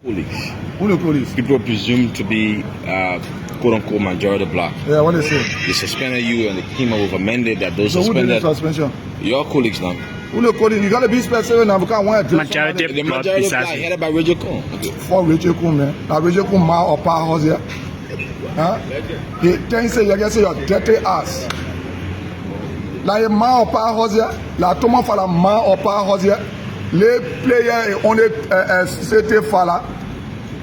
Colleagues. Who the police? People presumed to be quote unquote majority black. Yeah, what they say? They suspended you and the team have amended that those So who did the suspended suspension? your colleagues now. Who the police? You gotta be specific now because one Majority The black majority is black asking. headed by Rachel Cohn. Okay. for Rachel Kun, man. Now Rachel Kun ma or pa house here. Huh? He then say you say your dirty ass. Like a ma or pa house here. Like Thomas Fala ma or pa house here. Les player only c'était Fala.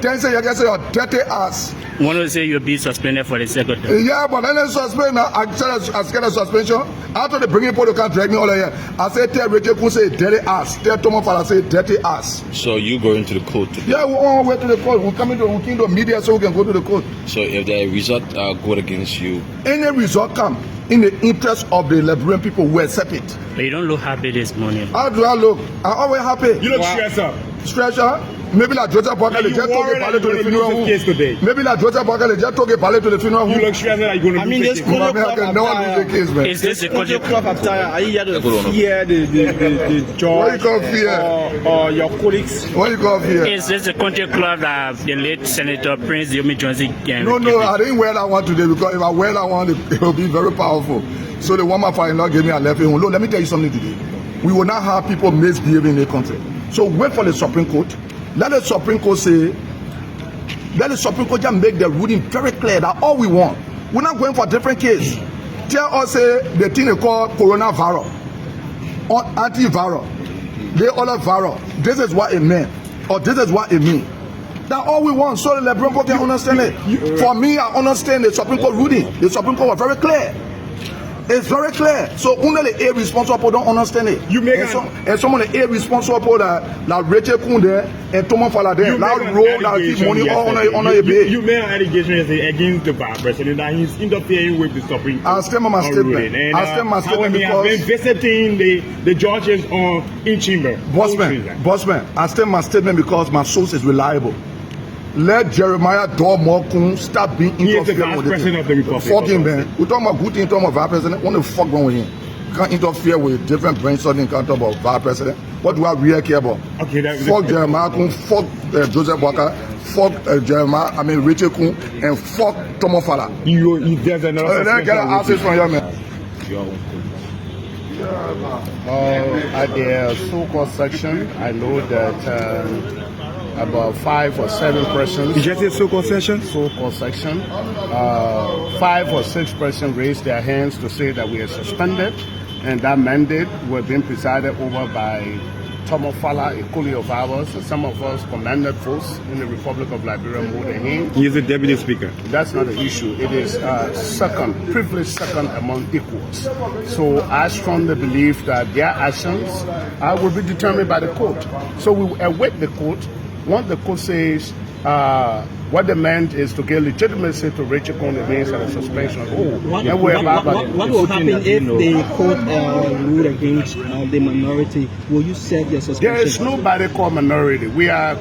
Then say you say your dirty ass. One will say you'll be suspended for the secretary. Yeah, but then they suspend now. I get a suspension. After they bring in people, they can't drag me all here. I say tell Rachel Kun say dirty ass. Tell Thomas Fala say dirty ass. So you go into the court today. Yeah, we on our way to the court. We come into the media so we can go to the court. So if the result go against you, Any result come in the interest of the Liberian people, we accept it. But you don't look happy this morning. How do I look? I'm always happy. You look stressed up. Stress out. Maybe like Joseph Parker, they You just took a worried ballet that to the you're funeral gonna lose the case home. today. Maybe like Joseph Parker, they just took a ballet to the funeral You home. look stressed out. You're going to lose the case. I can never lose the case, man. Is this the country? Club attire, are you here to Hold on. fear the What you judge call fear? or your colleagues? What you call fear? Is this the country club that the late Senator Prince Yomi Johnson can? No, I didn't wear that one today because if I wear that one, it will be very powerful. So the one my father-in-law gave me a left home. Look, let me tell you something today. We will not have people misbehaving in the country. So wait for the Supreme Court. Let the Supreme Court say, let the Supreme Court just make the ruling very clear that all we want. We're not going for a different case. Tell us say the thing they call coronavirus or antiviral. They all are viral. This is what it meant, or this is what it means. That's all we want. So the Liberian people can understand it. For me, I understand the Supreme Court ruling. The Supreme Court was very clear. It's very clear. So only the irresponsible don't understand it. You make and some of the irresponsible that Rachel Kunde and Thomas Fala there, that roll that keep money on your pay. You made an allegation against the vice president that he's interfering with the Supreme Court. I'll stand by my statement. I'll stand by my statement He has been because visiting the judges in chamber. Bossman, I stand my statement because my source is reliable. Let Jeremiah Dormokun stop being He is the interfering vice with president of the Republic. Fuck him, man. We're talking about good thing, talking about vice president. What the fuck wrong with him? You can't interfere with different brain something. Can't talk about vice president. What do I really care about? Okay, Fuck Jeremiah Kun, fuck Joseph Walker, fuck Rachel Kun, and fuck Thomas Fala. There's another Then get an answer from you, man. At the so-called section, I know that about 5 or 7 persons. Is that a so-called session? So-called section. 5 or 6 persons raised their hands to say that we are suspended, and that mandate was being presided over by Thomas Fala, a colleague of ours, and some of us commanded folks in the Republic of Liberia more than him. He is the deputy speaker. That's not the issue. It is second, privileged second among equals. So I strongly believe that their actions will be determined by the court. So we await the court. Once the court says what they meant is to give legitimacy to Rachel Kun against the suspension. What will happen if the court ruled against the minority? Will you serve your suspension? There is nobody called minority. We are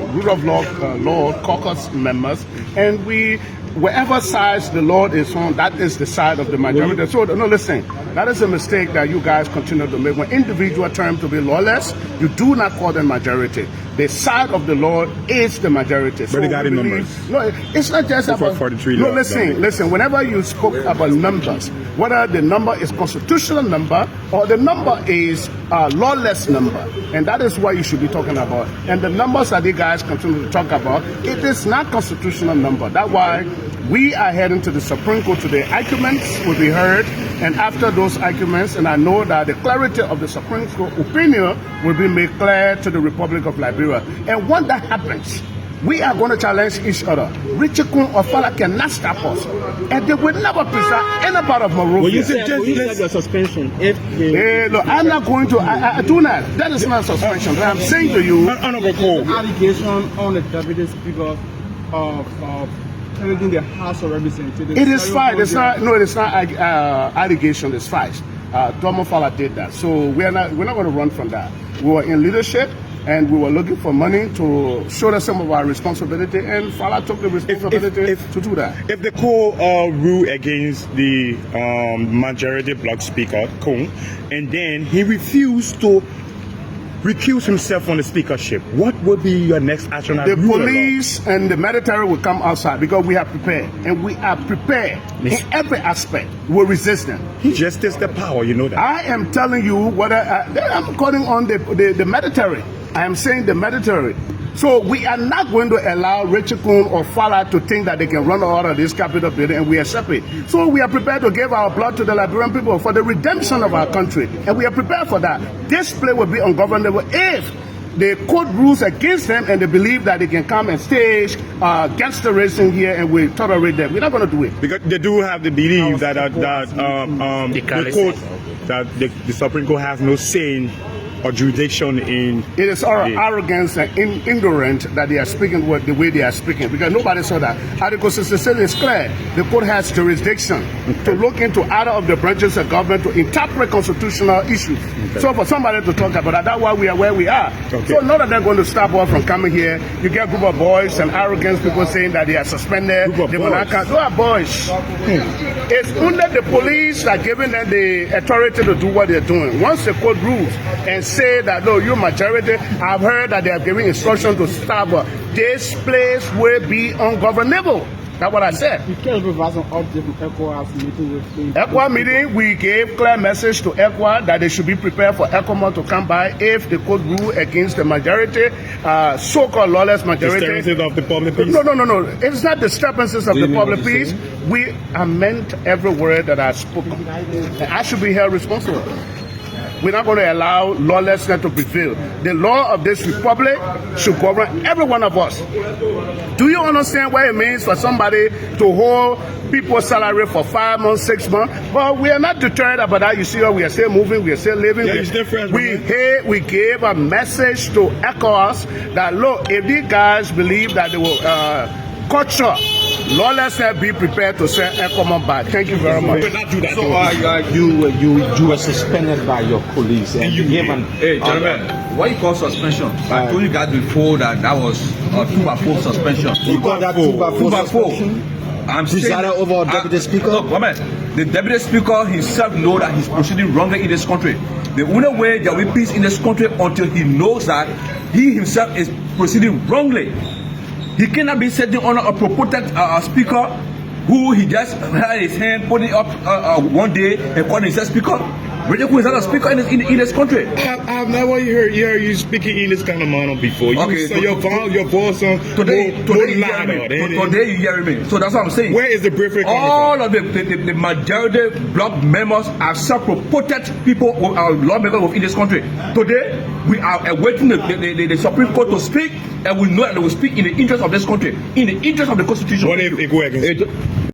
rule of law caucus members, and wherever side the Lord is on, that is the side of the majority. So, no, listen, that is a mistake that you guys continue to make. When individuals term to be lawless, you do not call them majority. The side of the Lord is the majority. But they got the numbers. No, it's not just about 43. No, listen. Whenever you spoke about numbers, whether the number is constitutional number or the number is lawless number, and that is what you should be talking about. And the numbers that you guys continue to talk about, it is not constitutional number. That's why we are heading to the Supreme Court today. Arguments will be heard, and after those arguments, and I know that the clarity of the Supreme Court opinion will be made clear to the Republic of Liberia. And when that happens, we are going to challenge each other. Rachel Kun or Fala cannot stop us, and they will never present any part of Monrovia. Will you serve your suspension if look, I'm not going to. I do not. That is not suspension. But I'm saying to you, Honourable Cole. allegation on the deputy speaker of challenging the House of Representatives? it is fine. It's not. No, it's not allegation. It's fine. Thomas Fala did that, so we're not going to run from that. We were in leadership, and we were looking for money to shoulder some of our responsibility, and Fala took the responsibility to do that. If the court rule against the majority black speaker, Kong, and then he refused to recuse himself from the speakership, what will be your next action? The police and the military will come outside because we are prepared, and we are prepared in every aspect. We'll resist them. He just takes the power, you know that. I am telling you what I'm calling on the military. I am saying the military. So we are not going to allow Richard Kuhn or Fala to think that they can run out of this Capitol building, and we accept it. So we are prepared to give our blood to the Liberian people for the redemption of our country, and we are prepared for that. This place will be ungovernable if the court rules against them and they believe that they can come and stage gangsterism here and we tolerate them. We're not going to do it. Because they do have the belief that the court, that the Supreme Court has no say or jurisdiction in. It is our arrogance and ignorance that they are speaking with the way they are speaking, because nobody saw that. Article 66 is clear. The court has jurisdiction to look into either of the branches of government to interpret constitutional issues. So for somebody to talk about that, that's why we are where we are. So none of them going to stop us from coming here. You get a group of boys and arrogant people saying that they are suspended. They are boys. It's only the police that are giving them the authority to do what they're doing. Once the court rules and say that no, you majority, I've heard that they are giving instructions to stop. This place will be ungovernable. That's what I said. ECOWAS meeting, we gave clear message to ECOWAS that they should be prepared for ECOMOS to come by if the court rule against the majority, so-called lawless majority. Disturbances of the public peace? No. It's not disturbances of the public peace. We amend every word that I spoke. And I should be held responsible. We're not going to allow lawlessness to prevail. The law of this republic should govern every one of us. Do you understand what it means for somebody to hold people's salary for 5 months, 6 months? But we are not deterred about that. You see, we are still moving, we are still living. Yeah, it's different. We gave a message to ECOWAS that, look, if these guys believe that they will culture lawlessness, be prepared to send ECOMOS back. Thank you very much. So you were suspended by your police and you gave an. Hey, gentlemen, what you call suspension? I told you guys before that was a 2-4 suspension. You call that 2-4 suspension? I'm saying over Deputy Speaker. Look, the Deputy Speaker himself knows that he's proceeding wrongly in this country. The only way there will be peace in this country until he knows that he himself is proceeding wrongly. He cannot be sitting on a purported speaker who he just had his hand putting up one day and calling himself speaker. Richard Kuhn is not a speaker in this country. I've never heard you speaking in this kind of manner before. Okay, so your voice on today you hear me. So that's what I'm saying. Where is the briefing coming all from? Of the majority bloc members are self-purported people who are lawmakers within this country. Today we are awaiting the Supreme Court to speak, and we know that they will speak in the interest of this country, in the interest of the Constitution. What if they go against it?